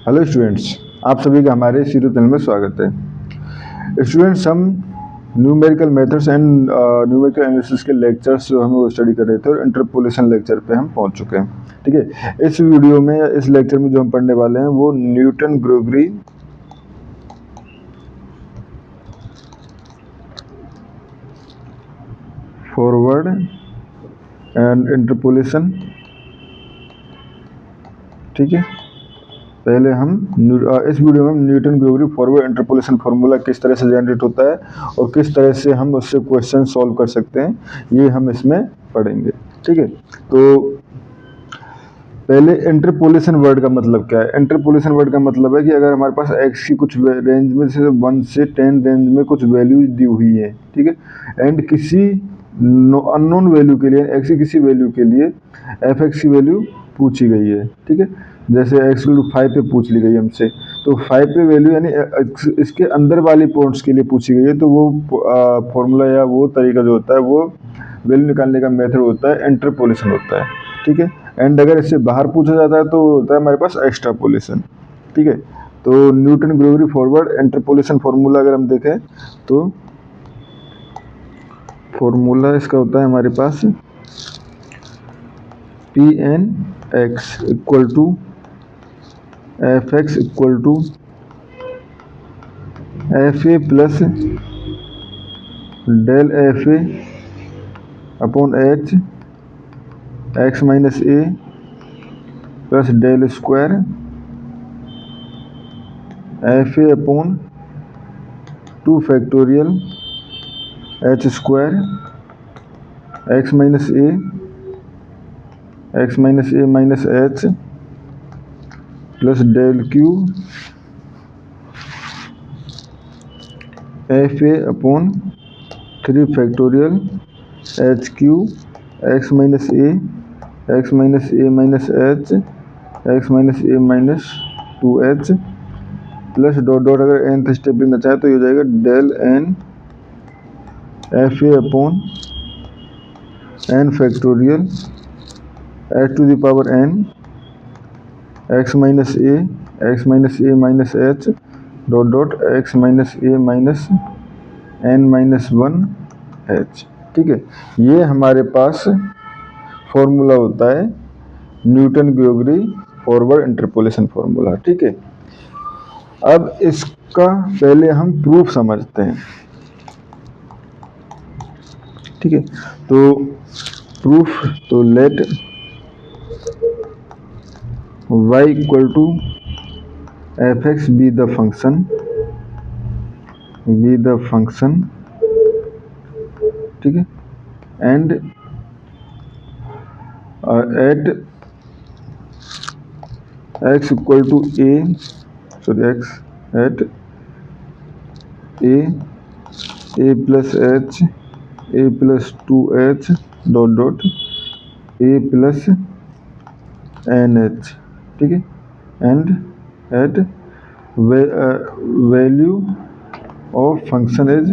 Hello students, आप सभी का हमारे इस यूट्यूब चैनल में स्वागत है। स्टूडेंट्स, हम numerical methods and numerical analysis के लेक्चर्स जो हम वो स्टडी कर रहे थे और इंटरपोलेशन लेक्चर पे हम पहुंच चुके हैं। ठीक है, इस वीडियो में इस लेक्चर में जो हम पढ़ने वाले हैं वो Newton Gregory forward and interpolation. ठीक है, पहले हम इस वीडियो में Newton Gregory forward interpolation formula किस तरह से जनरेट होता है और किस तरह से हम उससे क्वेश्चन सॉल्व कर सकते हैं, ये हम इसमें पढ़ेंगे। ठीक है, तो पहले इंटरपोलेशन वर्ड का मतलब क्या है। इंटरपोलेशन वर्ड का मतलब है कि अगर हमारे पास एक्स की कुछ रेंज में से 1 से 10 रेंज में कुछ वैल्यू दी हुई है, ठीक है, एंड किसी अननोन वैल्यू के लिए, एक्स की किसी वैल्यू के लिए एफ एक्स की वैल्यू पूछी गई है। ठीक है, जैसे एक्स की 5 पे पूछ ली गई हमसे, तो 5 पे वैल्यू यानी इसके अंदर वाली पॉइंट्स के लिए पूछी गई है, तो वो फॉर्मूला या वो तरीका जो होता है वो वैल्यू निकालने का मेथड होता है इंटरपोलेशन होता है। ठीक है, एंड अगर इससे बाहर पूछा जाता है तो होता है हमारे पास एक्सट्रापोलेशन। ठीक है, तो Newton Gregory forward interpolation formula अगर हम देखें तो फॉर्मूला इसका होता है हमारे पास P N x equal to F x equal to F A plus del F A upon H x minus A plus del square F A upon 2 factorial H square X minus A minus H plus del Q F A upon 3 factorial H cube X minus A minus H x minus A minus 2h plus dot dot अगर nth step लिखना चाहे तो ये हो जाएगा del N F A upon N factorial H to the power n X minus A minus H dot dot X minus A minus N minus 1h। ठीक है, ये हमारे पास फॉर्मूला होता है Newton Gregory forward interpolation formula. ठीक है, अब इसका पहले हम प्रूफ समझते हैं। ठीक है, तो प्रूफ, तो let y equal to F x be the function, ठीक है, and at x equal to x at a plus h a plus 2h dot dot a plus n h. ठीक है, and at value of function is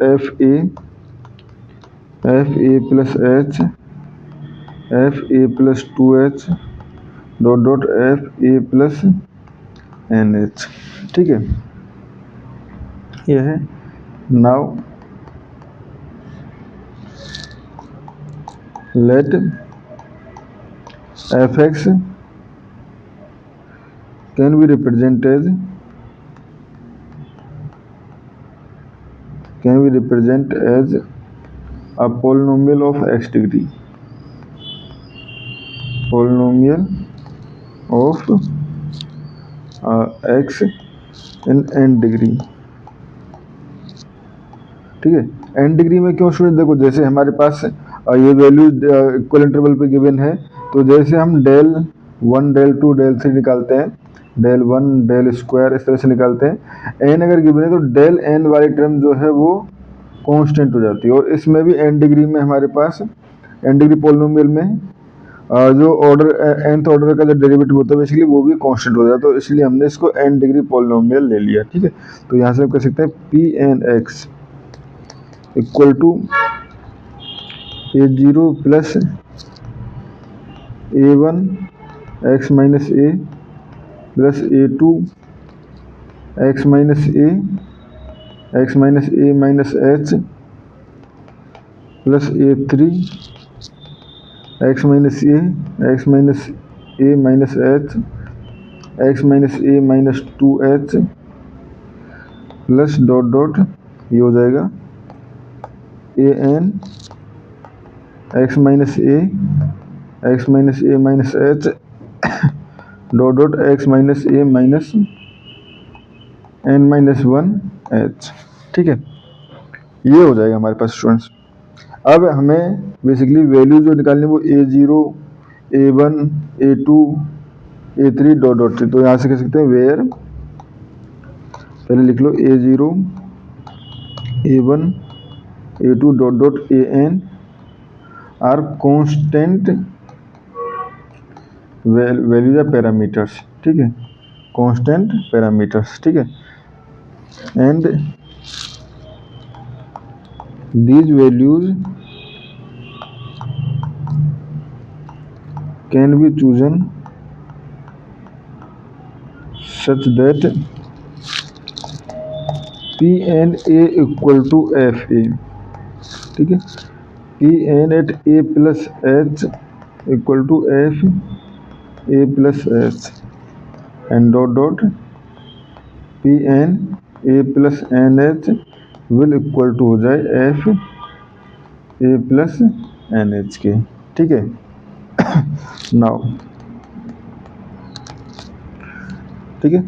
f A plus h f A plus 2h dot dot f A plus n h. ठीक है, यह है। Now let f x can be represent as a polynomial of x degree, polynomial of x in n degree। ठीक है, n degree में क्यों student, देखो जैसे हमारे पास ये वैल्यू इक्वल इंटरवल पे गिवन है, तो जैसे हम डेल 1 डेल 2 डेल 3 निकालते हैं, डेल 1 डेल स्क्वायर इस तरह से निकालते हैं, n अगर गिवन है तो डेल n वाली टर्म जो है वो कांस्टेंट हो जाती है। और इसमें भी n डिग्री में हमारे पास n डिग्री पॉलिनोमियल में जो ऑर्डर nth ऑर्डर का जो डेरिवेटिव होता है बेसिकली वो भी कांस्टेंट हो जाता है, तो इसलिए हमने इसको n डिग्री पॉलिनोमियल ले लिया। ठीक है, तो यहाँ से हम कह सकते हैं p N x equal to a0 plus A1 x minus A plus A2 x minus A minus H plus A3 x minus A minus h x minus A minus 2h plus dot dot ये हो जाएगा an x minus A minus H dot dot x minus A minus n minus 1h। ठीक है, ये हो जाएगा हमारे पास students. अब हमें बेसिकली वैल्यू जो निकालनी है वो A0 A1 A2 A3 dot dot से, तो यहाँ से कह सकते हैं वेयर, पहले लिख लो A0 A1 A2 dot dot an are constant values या पैरामीटर्स। ठीक है, कॉन्स्टेंट पैरामीटर्स। ठीक है, and these values can be chosen such that Pn A equal to Fa। ठीक है, Pn at A plus H equal to F A plus H and dot dot Pn A plus NH will equal to हो जाए F A plus NH के। ठीक है, now ठीक है,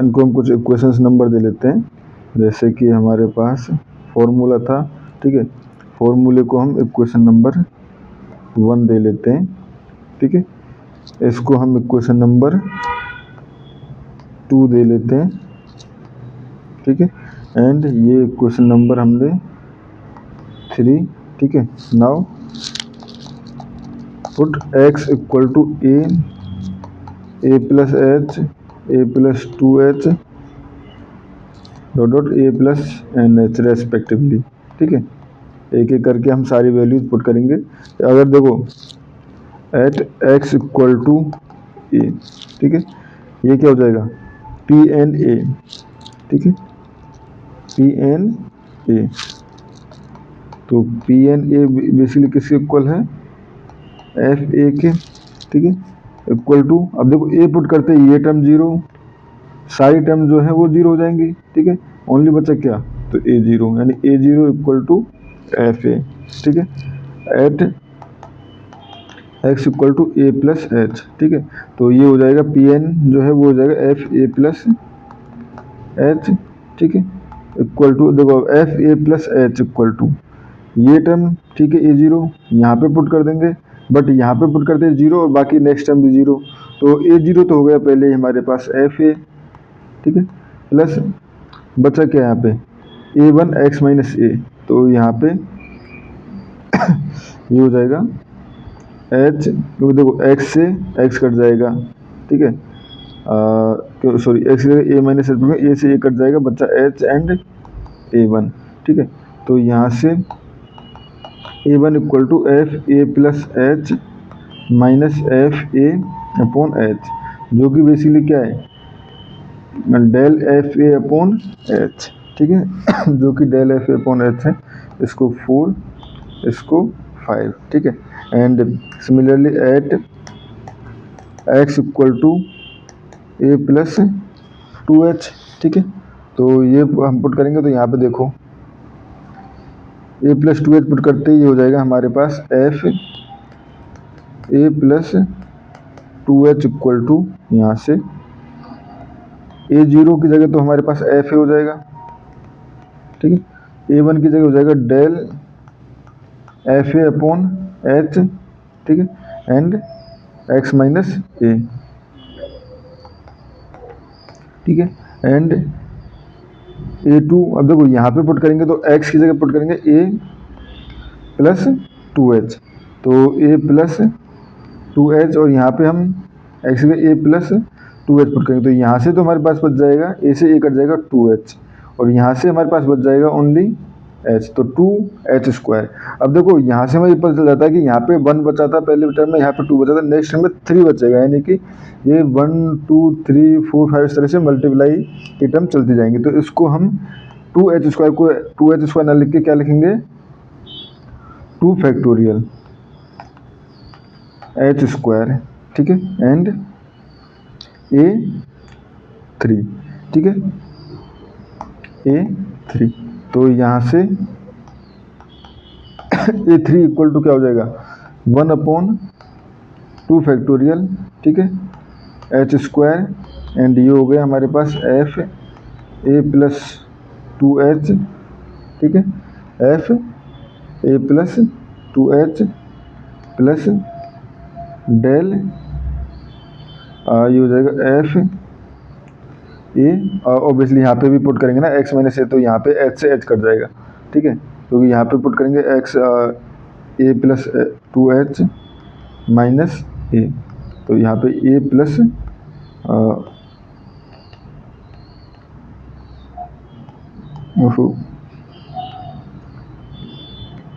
इनको हम कुछ इक्वेशंस नंबर दे लेते हैं। जैसे कि हमारे पास फॉर्मूला था, ठीक है, फॉर्मूले को हम इक्वेशन नंबर 1 दे लेते हैं। ठीक है, इसको हम इक्वेशन नंबर 2 दे लेते हैं। ठीक है, एंड ये इक्वेशन नंबर हमने 3। ठीक है, now put x equal to a plus h a plus 2h dot dot a plus NH respectively. ठीक है, एक एक करके हम सारी वैल्यूज पुट करेंगे। अगर देखो at x equal to a, ठीक है, ये क्या हो जाएगा Pn A। ठीक है, Pn A, तो Pn A बेसिकली किसके इक्वल है Fa के। ठीक है, इक्वल टू, अब देखो A पुट करते हैं, ये टर्म 0, सारी टर्म जो है वो 0 हो जाएंगी। ठीक है, ओनली बचा क्या, तो A0, यानी A0 इक्वल टू Fa। ठीक है, at x equal to A plus h. ठीक है, तो ये हो जाएगा Pn जो है वो हो जाएगा Fa प्लस एच। ठीक है, इक्वल टू, देखो Fa plus h equal to ये टर्म, ठीक है, A0 यहाँ पे पुट कर देंगे, बट यहाँ पे पुट करते हैं 0 और बाकी नेक्स्ट टर्म भी 0, तो A0 तो हो गया पहले ही हमारे पास Fa। ठीक है, प्लस बचा क्या यहाँ पे A1 x माइनस ए, तो यहाँ पे ये हो जाएगा h, क्योंकि देखो x से x कट जाएगा। ठीक है, सॉरी x से a माइनस एच, ए से a कट जाएगा, बच्चा h एंड A1। ठीक है, तो यहाँ से A1 equal to F A plus h minus f A upon h, जो कि बेसिकली क्या है del F A upon h. ठीक है, जो कि del F A upon h है, इसको 4 इसको 5। ठीक है, and similarly at x equal to a plus 2h। ठीक है, तो ये हम पुट करेंगे, तो यहाँ पे देखो a प्लस 2h पुट करते ही ये हो जाएगा हमारे पास F A plus 2h equal to, यहाँ से A0 की जगह तो हमारे पास एफ ए हो जाएगा। ठीक है, A1 की जगह हो जाएगा del F A upon h. ठीक है, एंड x माइनस ए। ठीक है, एंड A2, अब देखो यहाँ पे पुट करेंगे तो x की जगह पुट करेंगे a प्लस 2h, तो a प्लस 2h, और यहाँ पे हम x की जगह a प्लस 2h पुट करेंगे, तो यहाँ से तो हमारे पास बच जाएगा a से a कट जाएगा 2h, और यहाँ से हमारे पास बच जाएगा ओनली एच, तो 2h²। अब देखो यहाँ से मुझे पता चल जाता है कि यहाँ पे 1 बचा था पहले टर्म में, यहाँ पे 2 बचा था, नेक्स्ट टर्म में 3 बचेगा, यानी कि ये 1 2 3 4 5 इस तरह से मल्टीप्लाई की टर्म चलती जाएंगी। तो इसको हम 2h² को 2h² ना लिख के क्या लिखेंगे, 2 फैक्टोरियल h², ठीक है, एंड a3, ठीक है, a3। तो यहाँ से a3 इक्वल टू क्या हो जाएगा, 1/2 फैक्टोरियल, ठीक है, h², एंड ये हो गया हमारे पास f a प्लस 2h, ठीक है, f a plus 2h plus del ये हो जाएगा f a, ऑब्वियसली यहाँ पे भी पुट करेंगे ना x माइनस a, तो यहाँ पे h से h कट जाएगा, ठीक है, क्योंकि यहाँ पे पुट करेंगे x a plus 2h minus a, तो यहाँ पे a प्लस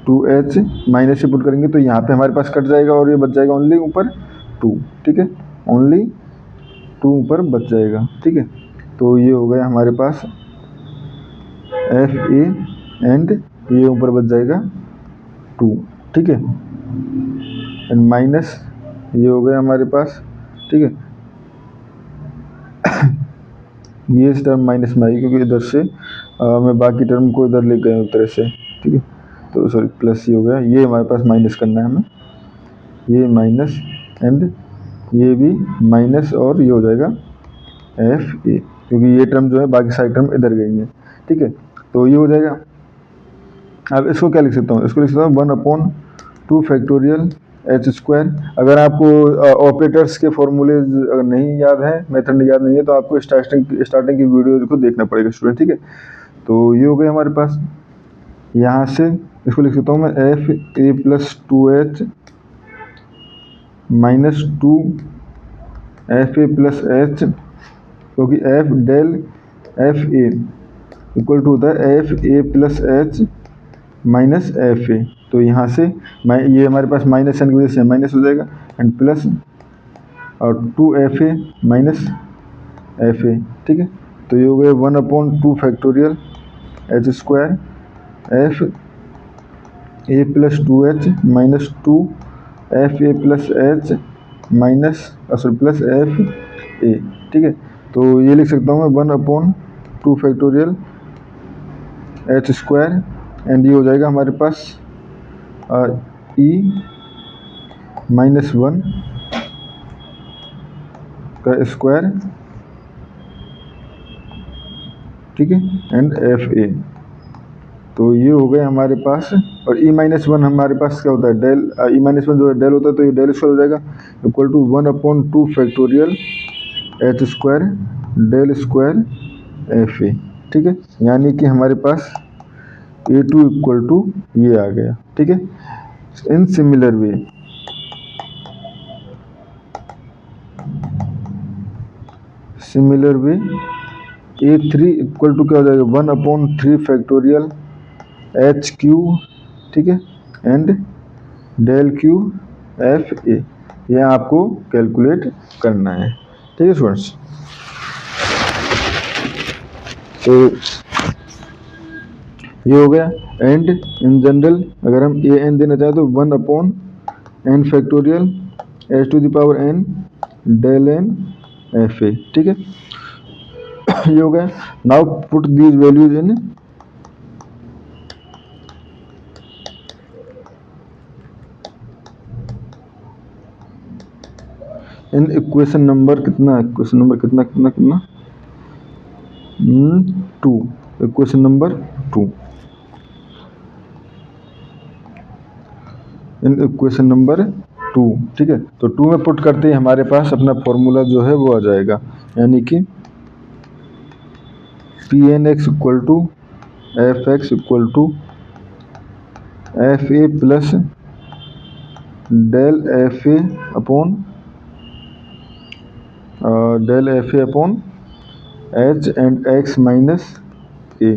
2h माइनस से पुट करेंगे तो यहाँ पे हमारे पास कट जाएगा और ये बच जाएगा ओनली ऊपर 2, ठीक है, ओनली 2 ऊपर बच जाएगा, ठीक है। तो ये हो गया हमारे पास एफ ए एंड ये ऊपर बच जाएगा 2, ठीक है, एंड माइनस ये हो गया हमारे पास, ठीक है। ये इस टर्म माइनस में आई क्योंकि इधर से मैं बाकी टर्म को इधर ले गया हूँ एक तरह से, ठीक है, तो सॉरी प्लस ये हो गया, ये हमारे पास माइनस करना है हमें, ये माइनस एंड ये भी माइनस, और ये हो जाएगा एफ ए, क्योंकि ये टर्म जो है बाकी सारी टर्म इधर गई है, ठीक है, तो ये हो जाएगा। अब इसको क्या लिख सकता हूँ, इसको लिख सकता हूँ 1/2 फैक्टोरियल h²। अगर आपको ऑपरेटर्स के फॉर्मूले अगर नहीं याद है, मेथड याद नहीं है, तो आपको स्टार्टिंग की वीडियो को देखना पड़ेगा स्टूडेंट, ठीक है। तो ये हो गया हमारे पास, यहाँ से इसको लिख सकता हूँ मैं एफ ए प्लस 2h माइनस 2 एफ ए प्लस h, क्योंकि f del F a equal to होता है f A plus h minus f a, तो यहाँ से ये हमारे पास माइनस साइन की वजह से माइनस हो जाएगा, एंड प्लस और 2f ए माइनस एफ ए, ठीक है। तो ये हो गया 1/2 factorial h² F A plus 2h minus 2 f A plus h minus sorry plus F A, ठीक है। तो ये लिख सकता हूँ मैं 1/2 फैक्टोरियल h², एंड ये हो जाएगा हमारे पास e -1 का स्क्वायर, ठीक है, एंड एफ ए। तो ये हो गया हमारे पास, और e-1 हमारे पास क्या होता है, डेल e-1 जो है डेल होता है, तो ये डेल स्क्वायर हो जाएगा equal to 1/2 factorial h² del square F A, ठीक है, यानी कि हमारे पास a2 इक्वल टू ये आ गया, ठीक है। In similar way a3 equal to क्या हो जाएगा 1/3 फैक्टोरियल h3, ठीक है, and del Q F a, यह आपको कैलकुलेट करना है, ठीक है स्टूडेंट्स। तो ये हो गया, एंड इन जनरल अगर हम ए एन देना चाहें तो 1/n factorial h⁴n del n f ए, ठीक है। ये हो गया। Now put these values in equation number कितना, इक्वेशन नंबर कितना कितना कितना 2, equation number 2, in equation number 2, ठीक है। तो 2 में पुट करते ही हमारे पास अपना फॉर्मूला जो है वो आ जाएगा, यानी कि p N x equal to F x equal to F A plus del F A upon h and x minus A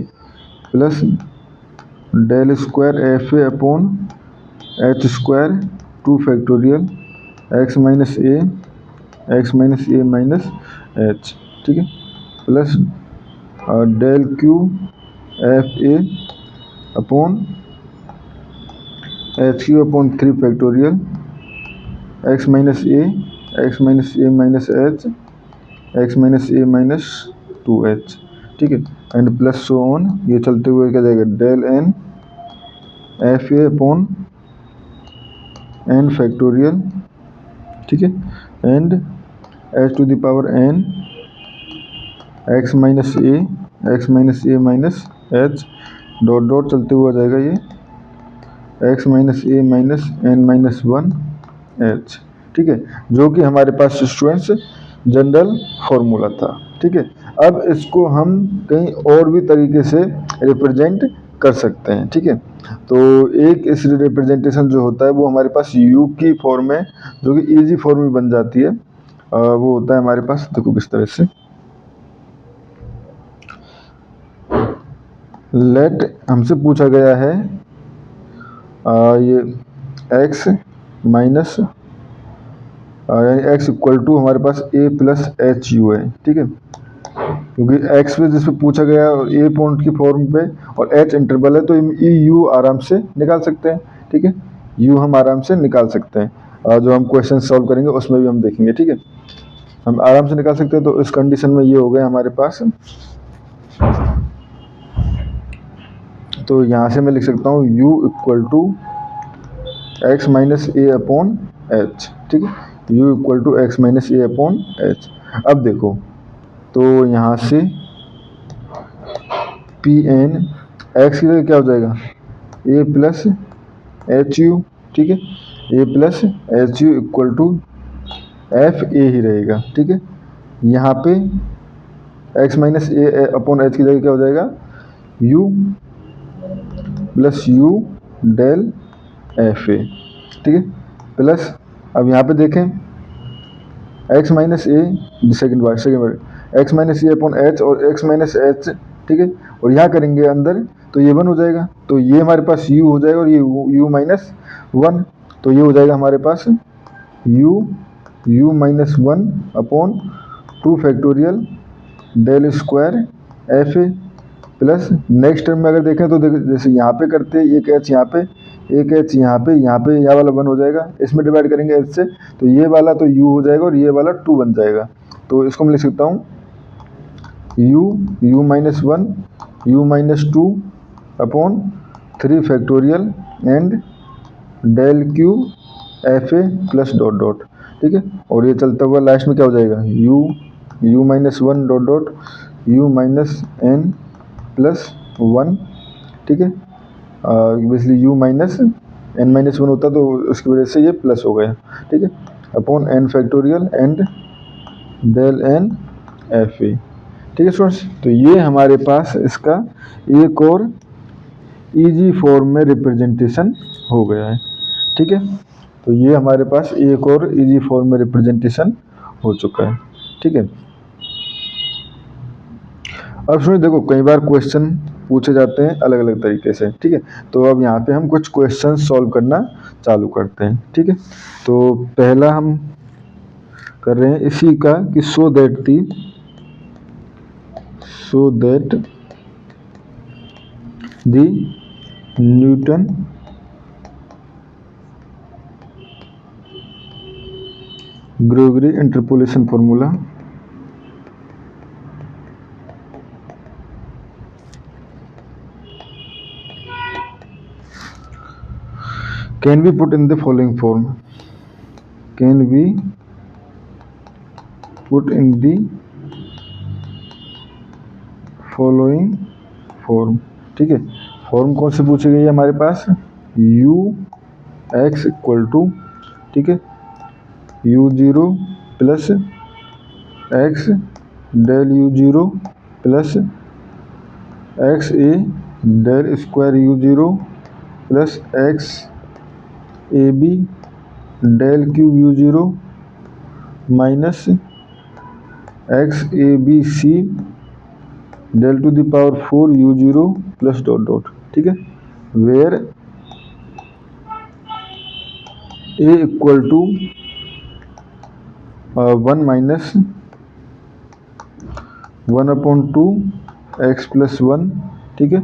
plus del square F A upon h square 2 factorial x minus A minus H, ठीक है, plus del Q F A upon h q upon 3 factorial x minus A minus H x minus A minus 2h, ठीक है, and plus so on, ये चलते हुए क्या जाएगा, del N F A upon N factorial, ठीक है, and h to the power n x minus A minus H dot dot चलते हुआ जाएगा ये एक्स माइनस ए माइनस एन माइनस 1h, ठीक है, जो कि हमारे पास स्टूडेंट्स जनरल फॉर्मूला था, ठीक है। अब इसको हम कहीं और भी तरीके से रिप्रेजेंट कर सकते हैं, ठीक है। तो एक इस रिप्रेजेंटेशन जो होता है वो हमारे पास u की फॉर्म में, जो कि इजी फॉर्म में बन जाती है, वो होता है हमारे पास, देखो किस तरह से, लेट हमसे पूछा गया है ये x माइनस यानी x इक्वल टू हमारे पास a प्लस एच यू है, ठीक है, क्योंकि x पे जिसपे पूछा गया है a पॉइंट की फॉर्म पे और h इंटरवल है, तो u आराम से निकाल सकते हैं, ठीक है, u हम आराम से निकाल सकते हैं, जो हम क्वेश्चन सॉल्व करेंगे उसमें भी हम देखेंगे, ठीक है, हम आराम से निकाल सकते हैं। तो इस कंडीशन में ये हो गया हमारे पास, तो यहाँ से मैं लिख सकता हूँ u equal to x minus A upon h, ठीक है, u equal to x minus A upon h. अब देखो, तो यहाँ से पी एन एक्स की जगह क्या हो जाएगा, ए प्लस एच यू, ठीक है, A plus H U equal to F A ही रहेगा, ठीक है, यहाँ पे एक्स माइनस ए अपॉन एच की जगह क्या हो जाएगा, u plus you del F A, ठीक है, प्लस अब यहाँ पे देखें एक्स माइनस ए सेकेंड बार एक्स माइनस ए अपॉन एच और एक्स माइनस एच, ठीक है, और यहाँ करेंगे अंदर तो ये 1 हो जाएगा, तो ये हमारे पास u हो जाएगा और ये u माइनस 1, तो ये हो जाएगा हमारे पास u minus 1 upon 2 factorial del square F A, plus next term में अगर देखें तो जैसे यहाँ पे करते हैं एक एच यहाँ पे, एक एच यहाँ पे यह वाला 1 हो जाएगा, इसमें डिवाइड करेंगे एच से, तो ये वाला तो u हो जाएगा और ये वाला 2 बन जाएगा, तो इसको मैं लिख सकता हूँ u minus 1 u minus 2 upon 3 factorial and del Q F A plus dot dot, ठीक है, और ये चलता हुआ लास्ट में क्या हो जाएगा u minus 1 dot dot u minus n plus 1, ठीक है, basically u minus n minus 1 होता तो उसकी वजह से ये प्लस हो गया, ठीक है, upon n factorial and del n f ए, ठीक है स्टूडेंट्स। तो ये हमारे पास इसका एक और इजी फॉर्म में रिप्रेजेंटेशन हो गया है, ठीक है, तो ये हमारे पास एक और इजी फॉर्म में रिप्रेजेंटेशन हो चुका है, ठीक है। अब सुनिए, देखो कई बार क्वेश्चन पूछे जाते हैं अलग अलग तरीके से, ठीक है, तो अब यहाँ पे हम कुछ क्वेश्चन सॉल्व करना चालू करते हैं, ठीक है। तो पहला हम कर रहे हैं इसी का कि so that the Newton Gregory interpolation formula can be put in the following form, can be put in the following form, ठीक है, फॉर्म कौन से पूछी गई है हमारे पास, u x इक्वल टू, ठीक है, u0 plus x del u0 plus x a del square u0 plus x A B del cube u0 minus x A B C del to the power 4 u0 plus dot dot, ठीक है, where a equal to 1 minus 1/2 x plus 1, ठीक है,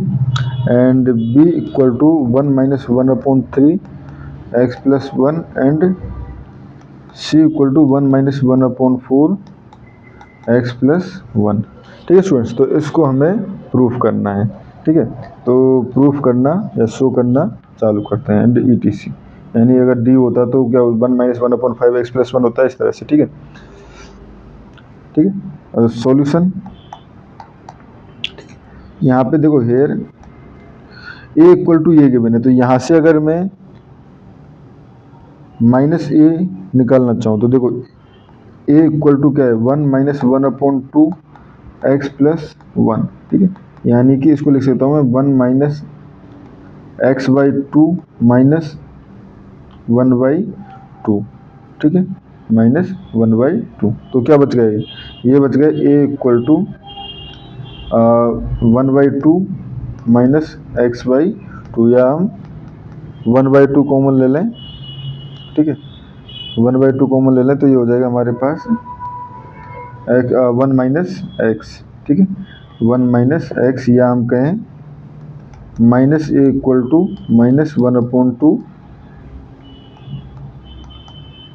and b equal to 1 minus 1/3 x plus 1 and c equal to 1 minus 1/4 x plus 1। ठीक है students, तो इसको हमें proof करना है। ठीक है, तो प्रूफ करना या शो करना चालू करते हैं, एंड ETC, यानी अगर डी होता तो क्या 1 माइनस 1/5 एक्स प्लस 1 होता है, इस तरह से। ठीक है, ठीक है, सॉल्यूशन यहाँ पे देखो, हेयर ए इक्वल टू ये गिवन है, तो यहाँ से अगर मैं माइनस ए निकालना चाहूँ तो देखो ए इक्वल टू क्या है, 1 माइनस 1/2 एक्स प्लस 1। ठीक है, यानी कि इसको लिख सकता हूँ मैं 1 माइनस x/2 माइनस 1/2। ठीक है, माइनस 1/2, तो क्या बच गया, ये बच गया ए इक्वल टू 1/2 माइनस x/2, या हम 1/2 कॉमन ले लें। ठीक है, 1/2 कॉमन ले लें तो ये हो जाएगा हमारे पास 1 माइनस एक्स। ठीक है, 1 माइनस एक्स, या हम कहें minus a equal to minus 1/2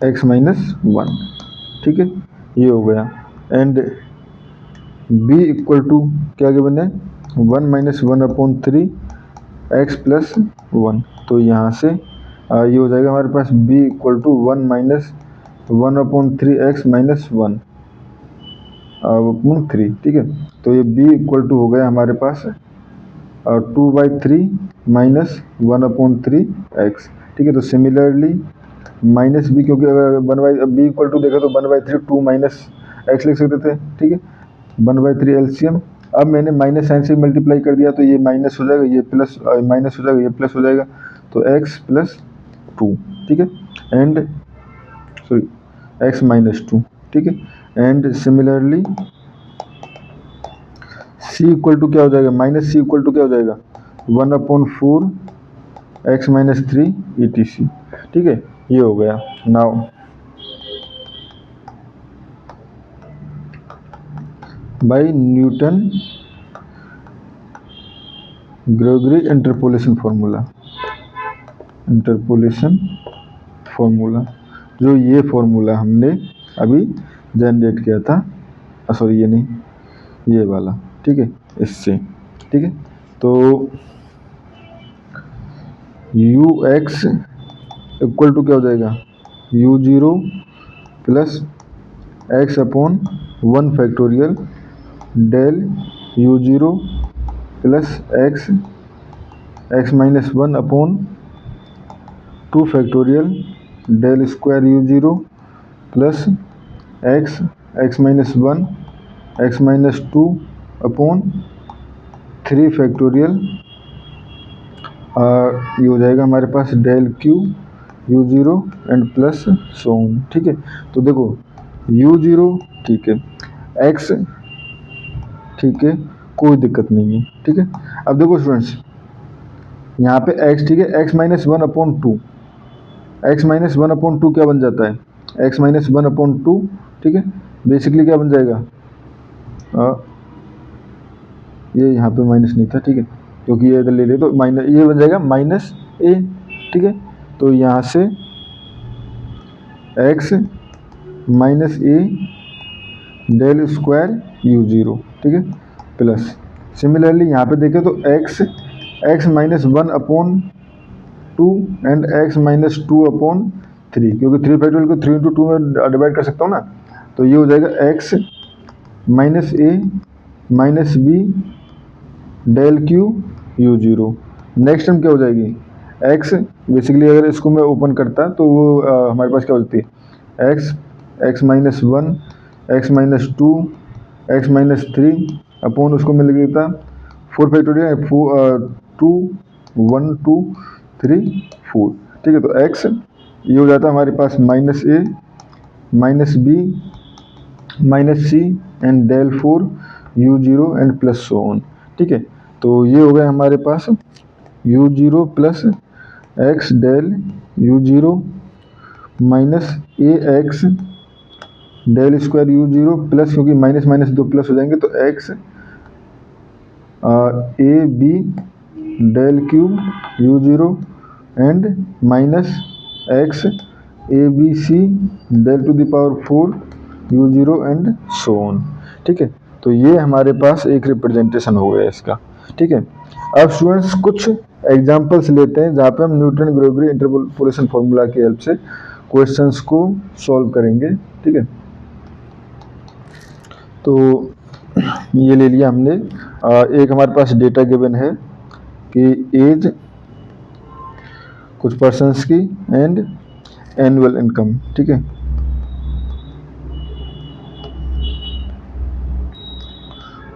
x minus 1। ठीक है, ये हो गया, एंड बी इक्वल टू क्या गिवन है, 1 माइनस 1/3 एक्स प्लस 1। तो यहाँ से ये हो जाएगा हमारे पास b equal to 1 minus 1/3 x minus 1/3। ठीक है, तो ये b इक्वल टू हो गया हमारे पास 2/3 माइनस 1/3 एक्स। ठीक है, तो सिमिलरली माइनस b, क्योंकि अगर b इक्वल टू देखा तो 1/3 2 माइनस एक्स लिख सकते थे। ठीक है, 1/3 एलसीएम। अब मैंने माइनस साइन से मल्टीप्लाई कर दिया तो ये माइनस हो जाएगा, ये प्लस, माइनस हो जाएगा, ये प्लस हो जाएगा, तो x प्लस 2। ठीक है, एंड सॉरी x माइनस 2। ठीक है, and similarly c equal to क्या हो जाएगा, माइनस c इक्वल टू क्या हो जाएगा, 1/4 x माइनस 3 ETC। ठीक है, ये हो गया। Now by Newton Gregory interpolation formula, जो ये फार्मूला हमने अभी जनरेट किया था, सॉरी ये नहीं, ये वाला। ठीक है, इससे। ठीक है, तो ux इक्वल टू क्या हो जाएगा, u0 plus x/1 factorial del u0 plus x minus 1/2 factorial del square u0 plus x minus 1 x minus 2/3 factorial, ये हो जाएगा हमारे पास del q u0 and plus so on. ठीक है, तो देखो u0 ठीक है, x ठीक है, कोई दिक्कत नहीं है। ठीक है, अब देखो स्टूडेंट्स, यहाँ पे x ठीक है, x माइनस 1/2, x माइनस 1/2 क्या बन जाता है, x माइनस 1/2। ठीक है, बेसिकली क्या बन जाएगा, ये यहाँ पे माइनस नहीं था। ठीक है, क्योंकि ये इधर ले ले तो माइनस, ये बन जाएगा माइनस a। ठीक है, तो यहाँ से x minus a del square u0। ठीक है, प्लस सिमिलरली यहाँ पे देखें तो x minus 1/2 and x minus 2/3, क्योंकि 3 फैक्टोरियल को 3 × 2 में डिवाइड कर सकता हूँ ना, तो ये हो जाएगा x minus a minus b del q u0। Next term क्या हो जाएगी, x, बेसिकली अगर इसको मैं ओपन करता तो वो हमारे पास क्या होती है, x minus 1 x minus 2 x minus 3 upon उसको मैं लिख देता 4 फैक्टोरियल 2 1 2 3 4। ठीक है, तो x ये हो जाता है हमारे पास minus a minus b minus c and del 4 u0 and plus so on. ठीक है, तो ये हो गया हमारे पास U zero plus X del U zero minus A X del square U zero plus, क्योंकि माइनस माइनस दो प्लस हो जाएंगे, तो X A B del cube U zero and minus x A B C del to the power 4 U zero and so on. ठीक है, तो ये हमारे पास एक रिप्रेजेंटेशन हो गया इसका। ठीक है, अब स्टूडेंट्स कुछ एग्जांपल्स लेते हैं जहाँ पे हम न्यूटन ग्रेगोरी इंटरपोलेशन फॉर्मूला की हेल्प से क्वेश्चंस को सॉल्व करेंगे। ठीक है, तो ये ले लिया हमने। एक हमारे पास डेटा गिवन है कि एज कुछ पर्सन्स की एंड एनुअल इनकम। ठीक है,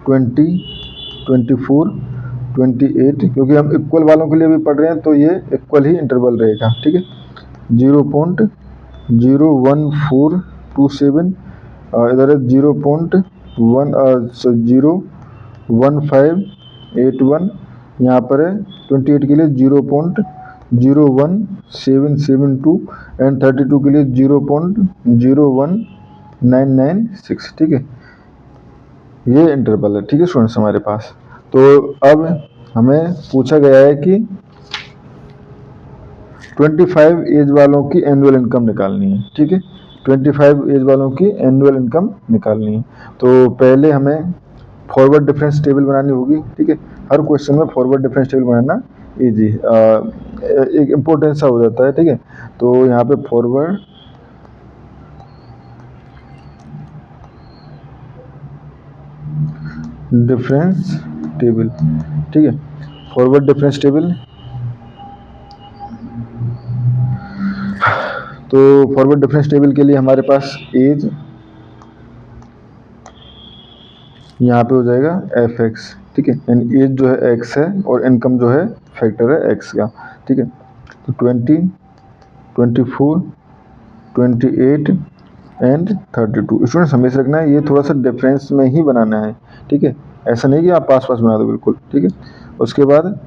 ट्वेंटी 24 28, क्योंकि हम इक्वल वालों के लिए भी पढ़ रहे हैं तो ये इक्वल ही इंटरवल रहेगा। ठीक है, 0.01427, इधर है 0.01581, यहाँ पर है 28 के लिए 0.01772 एंड 32 के लिए 0.01996। ठीक है, ये इंटरवल है। ठीक है स्टूडेंट्स हमारे पास। तो अब हमें पूछा गया है कि 25 एज वालों की एनुअल इनकम निकालनी है। ठीक है, 25 एज वालों की एनुअल इनकम निकालनी है। तो पहले हमें फॉरवर्ड डिफरेंस टेबल बनानी होगी। ठीक है, हर क्वेश्चन में फॉरवर्ड डिफरेंस टेबल बनाना ईजी एक इम्पोर्टेंट सा हो जाता है। ठीक है, तो यहाँ पे फॉरवर्ड डिफरेंस टेबल। ठीक है, फॉरवर्ड डिफरेंस टेबल। तो फॉरवर्ड डिफरेंस टेबल के लिए हमारे पास एज यहाँ पे हो जाएगा एफ एक्स। ठीक है, यानी एज जो है एक्स है और इनकम जो है फैक्टर है एक्स का। ठीक है, तो 20 24 28 एंड 32। स्टूडेंट्स हमें रखना है ये थोड़ा सा डिफरेंस में ही बनाना है। ठीक है, ऐसा नहीं कि आप पास पास बना दो बिल्कुल। ठीक है, उसके बाद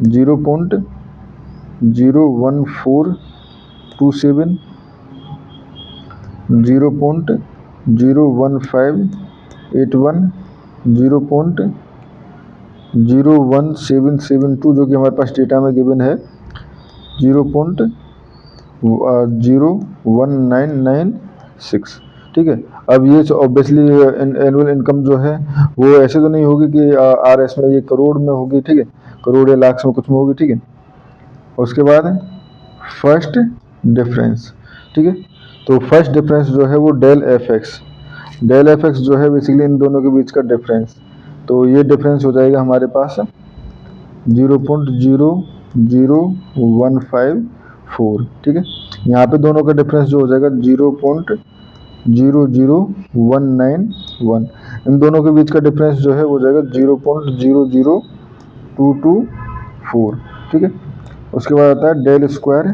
0.01427 0.01581 0.01772 जो कि हमारे पास डेटा में गिवन है 0.01996। ठीक है, अब ये ऑब्वियसली एनुअल इनकम जो है वो ऐसे तो नहीं होगी कि आर एस में ये करोड़ में होगी। ठीक है, करोड़ या लाख में कुछ में होगी। ठीक है, उसके बाद फर्स्ट डिफरेंस। ठीक है, तो फर्स्ट डिफरेंस जो है वो डेल एफ एक्स जो है बेसिकली इन दोनों के बीच का डिफरेंस। तो ये डिफरेंस हो जाएगा हमारे पास 0.00154। ठीक है, यहाँ पे दोनों का डिफरेंस जो हो जाएगा 0.00191। इन दोनों के बीच का डिफरेंस जो है वो जाएगा 0.00224। ठीक है, उसके बाद आता है डेल स्क्वायर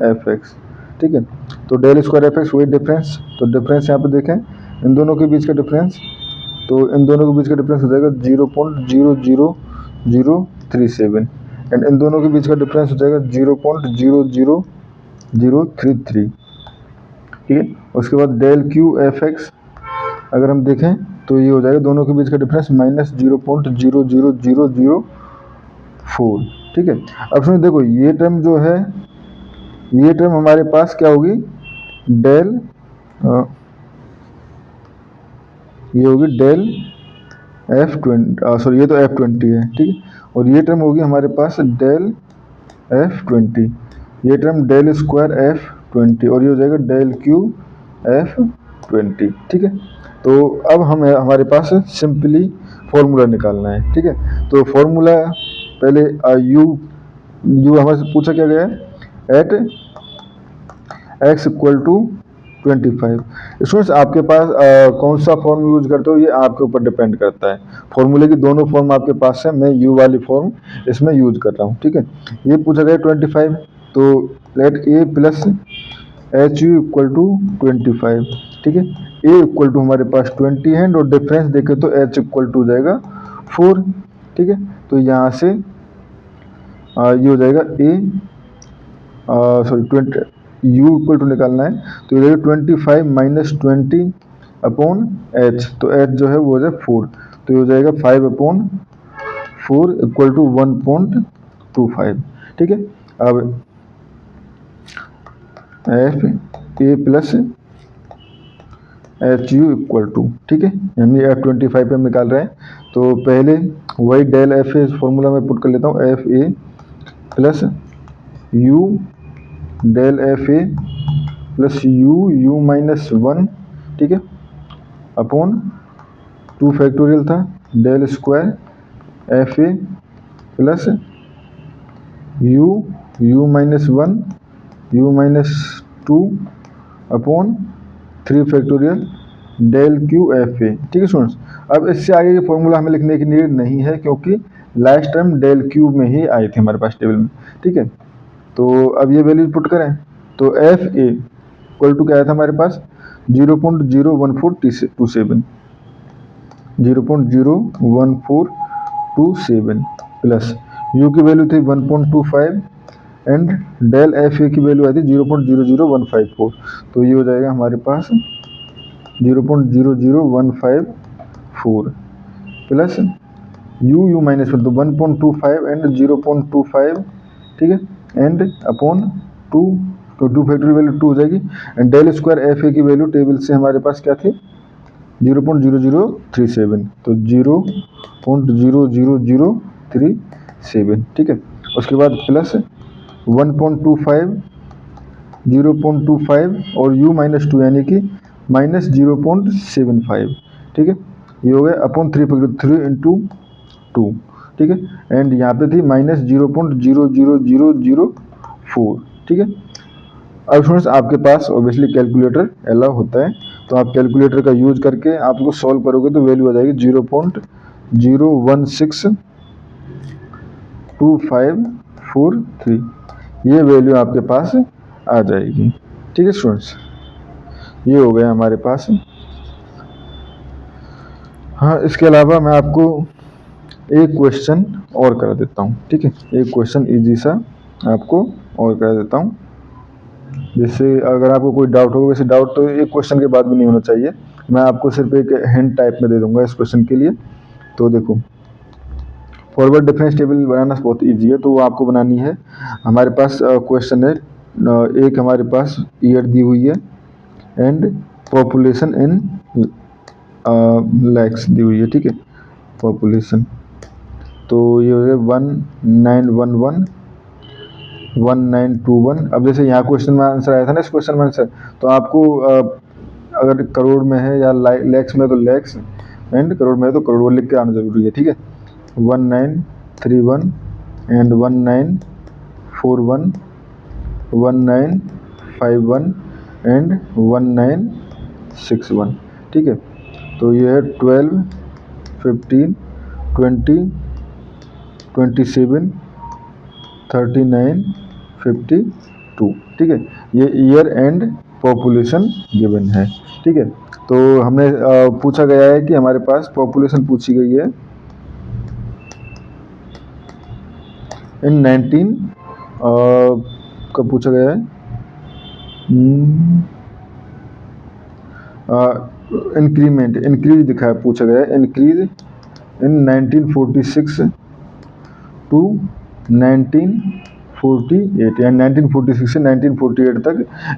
एफ एक्स। ठीक है, तो डेल स्क्वायर एफ एक्स वही डिफरेंस। तो डिफरेंस यहाँ पे देखें इन दोनों के बीच का डिफरेंस, तो इन दोनों के बीच का डिफरेंस हो जाएगा 0.00037 एंड इन दोनों के बीच का डिफरेंस हो जाएगा 0.00033। ठीक है, उसके बाद डेल क्यू एफ एक्स अगर हम देखें तो ये हो जाएगा दोनों के बीच का डिफरेंस माइनस 0.00004। ठीक है, अब सुनिए देखो ये टर्म जो है ये टर्म हमारे पास क्या होगी डेल ये होगी डेल F20 सॉरी ये तो F20 है। ठीक है, और ये टर्म होगी हमारे पास डेल F20, ये टर्म डेल स्क्वायर F20 और ये हो जाएगा डेल क्यू F20। ठीक है, तो अब हमारे पास सिंपली फॉर्मूला निकालना है। ठीक है, तो फॉर्मूला पहले यू हमें पूछा क्या गया है at x equal to 25। Students आपके पास कौन सा फॉर्म यूज करते हो ये आपके ऊपर डिपेंड करता है। फॉर्मूले की दोनों फॉर्म आपके पास है, मैं u वाली फॉर्म इसमें यूज कर रहा हूँ। ठीक है, ये पूछा गया 25, तो let a plus H U equal to 25। ठीक है, a इक्वल टू हमारे पास 20 है और डिफरेंस देखें तो h इक्वल टू हो जाएगा 4। ठीक है, तो यहाँ से ये हो जाएगा सॉरी 20 u इक्वल टू निकालना है, तो ये हो जाएगा 25 माइनस 20 अपॉन h, तो h जो है वो हो जाएगा 4, तो ये हो जाएगा 5/4 इक्वल टू 1.25। ठीक है, अब f A plus H U equal to, ठीक है, यानी F25 पे हम निकाल रहे हैं, तो पहले वही डेल एफ ए फॉर्मूला में पुट कर लेता हूँ, f A plus you del F A plus u minus 1, ठीक है, अपॉन 2 फैक्टोरियल था del square F A plus u minus 1 u minus 2 upon 3 factorial del Q F A. ठीक है students, अब इससे आगे ये फॉर्मूला हमें लिखने की नीड नहीं है, क्योंकि लास्ट टाइम डेल क्यू में ही आए थे हमारे पास टेबल में। ठीक है, तो अब ये वैल्यू पुट करें, तो एफ ए इक्वल टू क्या आया था हमारे पास 0.01427 0.01427 प्लस यू की वैल्यू थी 1.25 एंड डेल एफ ए की वैल्यू आई थी 0.00154, तो ये हो जाएगा हमारे पास 0.00154 प्लस यू माइनस 1, तो 1.25 एंड 0.25, ठीक है, एंड अपॉन 2, तो 2 फैक्टोरियल वैल्यू 2 हो जाएगी, and del square F a की वैल्यू टेबल से हमारे पास क्या थी 0.0037, तो 0.00037, ठीक है, उसके बाद प्लस 1.25 0.25 और u माइनस 2 यानी कि माइनस 0.75, ठीक है, ये हो गया अपॉन 3 इंटू 2, ठीक है, एंड यहाँ पे थी माइनस 0.00004, ठीक है। अब स्टूडेंट्स आपके पास ऑब्वियसली कैलकुलेटर अलाउ होता है, तो आप कैलकुलेटर का यूज करके आप इसको सॉल्व करोगे तो वैल्यू आ जाएगी 0.0162543, ये वैल्यू आपके पास आ जाएगी। ठीक है स्टूडेंट्स, ये हो गया हमारे पास। हाँ, इसके अलावा मैं आपको एक क्वेश्चन और करा देता हूँ। ठीक है, एक क्वेश्चन इजी सा आपको और करा देता हूँ, जिससे अगर आपको कोई डाउट हो, वैसे डाउट तो एक क्वेश्चन के बाद भी नहीं होना चाहिए, मैं आपको सिर्फ एक हिंट टाइप में दे दूंगा इस क्वेश्चन के लिए। तो देखो, फॉरवर्ड डिफरेंस टेबल बनाना बहुत इजी है, तो वो आपको बनानी है। हमारे पास क्वेश्चन है, एक हमारे पास ईयर दी हुई है एंड पॉपुलेशन इन लैक्स दी हुई है। ठीक है, पॉपुलेशन, तो ये हो गया 1911 1921। अब जैसे यहाँ क्वेश्चन में आंसर आया था ना, इस क्वेश्चन में आंसर, तो आपको अगर करोड़ में है या लैक्स में तो लैक्स, एंड करोड़ में है तो करोड़, वो लिख के आना जरूरी है। ठीक है, 1931 एंड 1941 1951 एंड 1961। ठीक है, तो ये है 12 15 20 27 39 52। ठीक है, ये ईयर एंड पॉपुलेशन गिवन है। ठीक है, तो हमने पूछा गया है कि हमारे पास पॉपुलेशन पूछी गई है इन 19 कब पूछा गया है, इंक्रीज दिखा पूछा गया है, इंक्रीज इन 1946 टू 1948, यानी 1946 से 1948 तक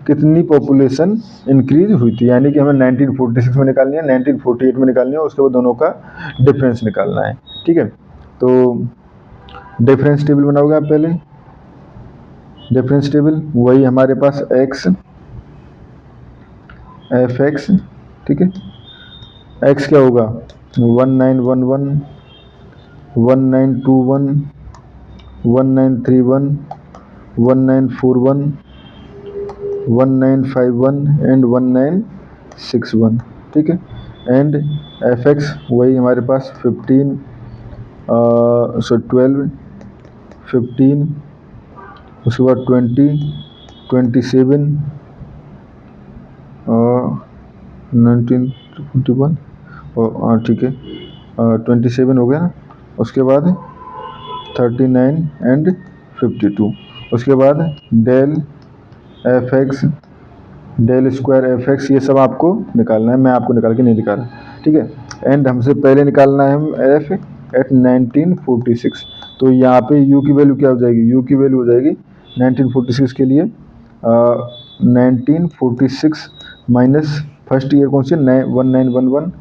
कितनी पॉपुलेशन इंक्रीज हुई थी, यानी कि हमें 1946 में निकालनी है, 1948 में निकालनी है, उसके बाद दोनों का डिफरेंस निकालना है। ठीक है, तो डिफरेंस टेबल बनाओगे आप पहले, डिफरेंस टेबल वही हमारे पास x एफ एक्स, ठीक है, x क्या होगा 1911 1921 1931 1941 1951 एंड 1961। ठीक है, एंड एफ एक्स वही हमारे पास 12 15 उसके बाद 20 27 1921 और ठीक है 27 हो गया ना, उसके बाद 39 एंड 52। उसके बाद del f x, del square f x, ये सब आपको निकालना है, मैं आपको निकाल के नहीं दिखा रहा, ठीक है। एंड हमसे पहले निकालना है हम एफ एट 1946। तो यहाँ पे यू की वैल्यू क्या हो जाएगी, यू की वैल्यू हो जाएगी 1946 के लिए 1946 माइनस फर्स्ट ईयर कौन सी 1911,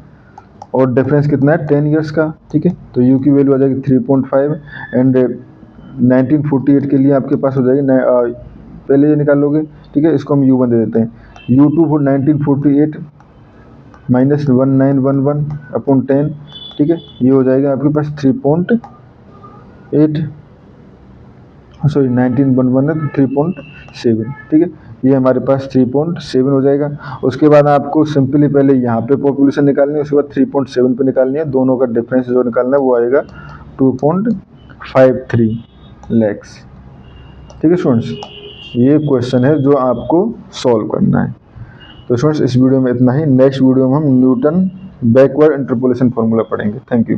और डिफरेंस कितना है 10 ईयर्स का, ठीक है। तो यू की वैल्यू आ जाएगी 3.5 एंड 1948 के लिए आपके पास हो जाएगी पहले ये निकाल लोगे, ठीक है। इसको हम U1 दे देते हैं, U2 फॉर 1948 माइनस 1911 अपॉन 10, ठीक है। ये हो जाएगा आपके पास 3.8, सॉरी 1911 है 3.7, ठीक है। ये हमारे पास 3.7 हो जाएगा। उसके बाद आपको सिंपली पहले यहाँ पे पॉपुलेशन निकालनी है, उसके बाद 3.7 पे निकालनी है, दोनों का डिफरेंस जो निकालना है वो आएगा 2.53 लैक्स, ठीक है स्टूडेंट्स। ये क्वेश्चन है जो आपको सॉल्व करना है। तो स्टूडेंट्स इस वीडियो में इतना ही, नेक्स्ट वीडियो में हम न्यूटन बैकवर्ड इंटरपोलेशन फार्मूला पढ़ेंगे। Thank you.